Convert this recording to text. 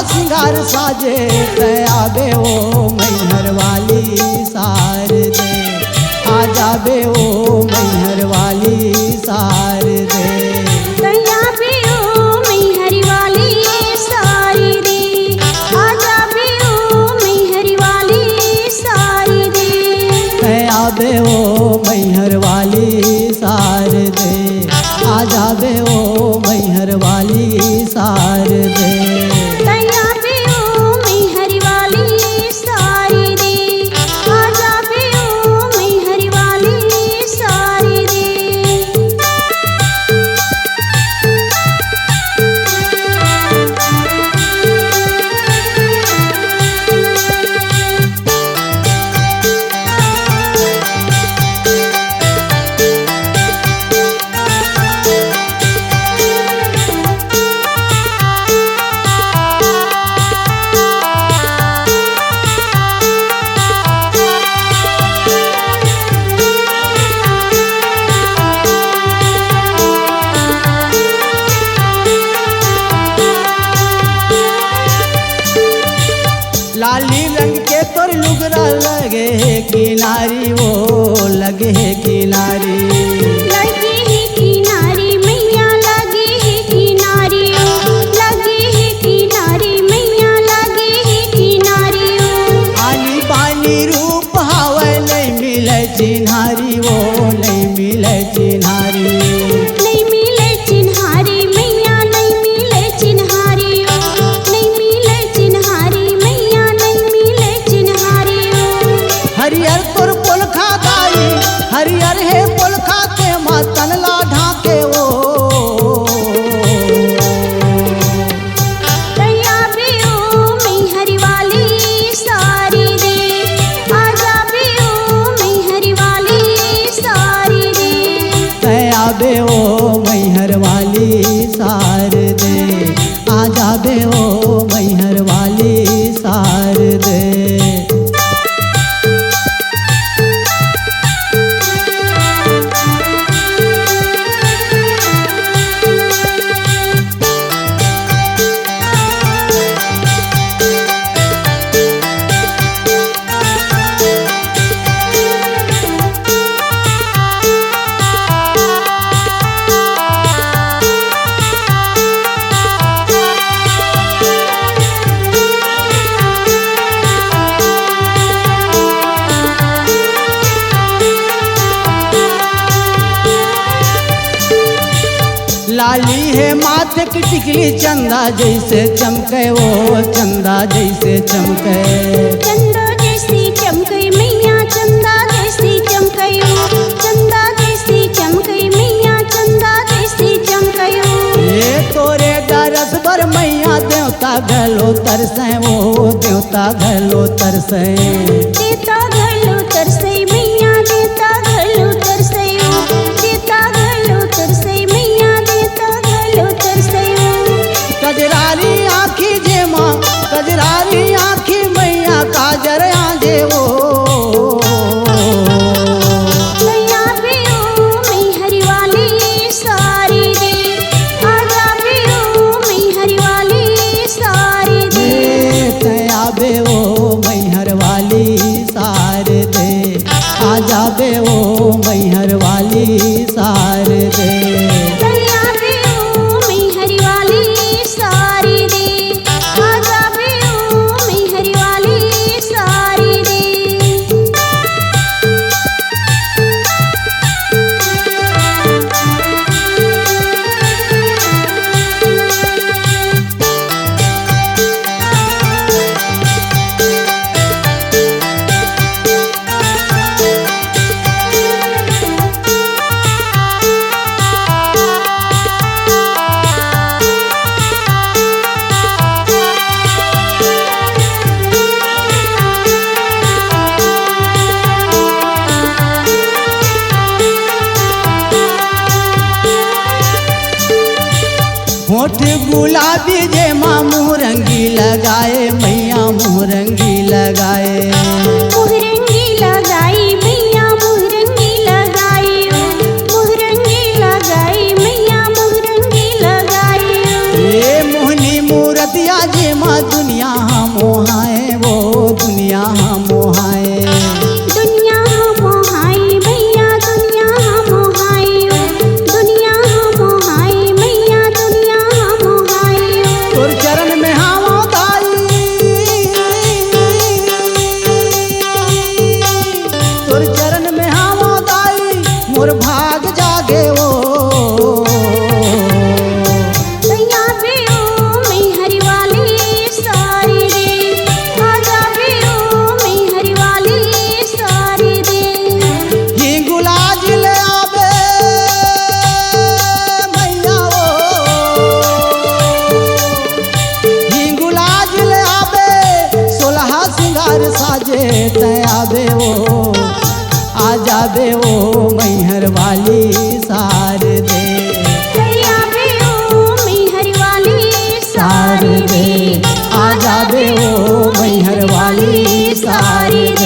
सिंगार साजे आबे ओ मैहर वाली शारदे, आ जाबे ओ मैहर वाली शारदे। आबे ओ मैहर वाली शारदे, आ जाबे ओ मैहर वाली शारदे। लाली रंग के तोर लुगरा लगे है किनारी, वो लगे है किनारी, लगे है किनारी मैया लगे है किनारी, लगे है किनारी मैया लगे है किनारी। आली बाली रूप हावे नहीं मिले चिन्हारी, वो नहीं मिले चिन्हारी, नहीं मिले चिन्हारी मैया नहीं मिले चिन्हारी, नहीं मिले चिन्हारी मैया नहीं मिले चिन्हारी। हरियर तोर पोल खादाई, हरियर है पोल खाते मातन ला ढाके वो। आबे ओ मैहर वाली शारदे, आ जाबे ओ मैहर वाली शारदे। आबे ओ मैहर वाली शारदे, आ जाबे ओ मैहर वाली शारदे। लाली है माथे की टिकली चंदा जैसे चमके, वो चंदा जैसे चमके, चंदा जैसी चमके मैया चंदा जैसी चमके, चंदा जैसी चमके मैया चंदा जैसी चमके। ये तोरे डरस बर मैया देवता घलो तरसे, वो देवता घलो तरसे, देता घलो तरसे मैया देता घलो तरसे, देता घलो तरसे मैया देता घलो तरसे। कजरारी आँखी जे माँ, कजरारी आँखी मैया काजर आजे वो। आबे ओ मैहर वाली शारदे, आ जाबे ओ मैहर वाली शारदे। आबे ओ मैहर वाली शारदे, आ जाबे ओ मैहर वाली शारदे। आबे ओ मैहर वाली शारदे, आ जाबे ओ मैहर वाली शारदे। होठ गुलाबी जे माँ मुहरंगी लगाए, मैया मुहरंगी लगाए, मुहरंगी लगाई मैया मुहरंगी लगाई, मुहरंगी लगाई मैया मुहरंगी लगाई। ये मोहनी मूरतिया जे माँ जाबे ओ मैहर वाली शारदे, आवे ओ मैहर वाली शारदे, आ जाबे ओ मैहर वाली शारदे।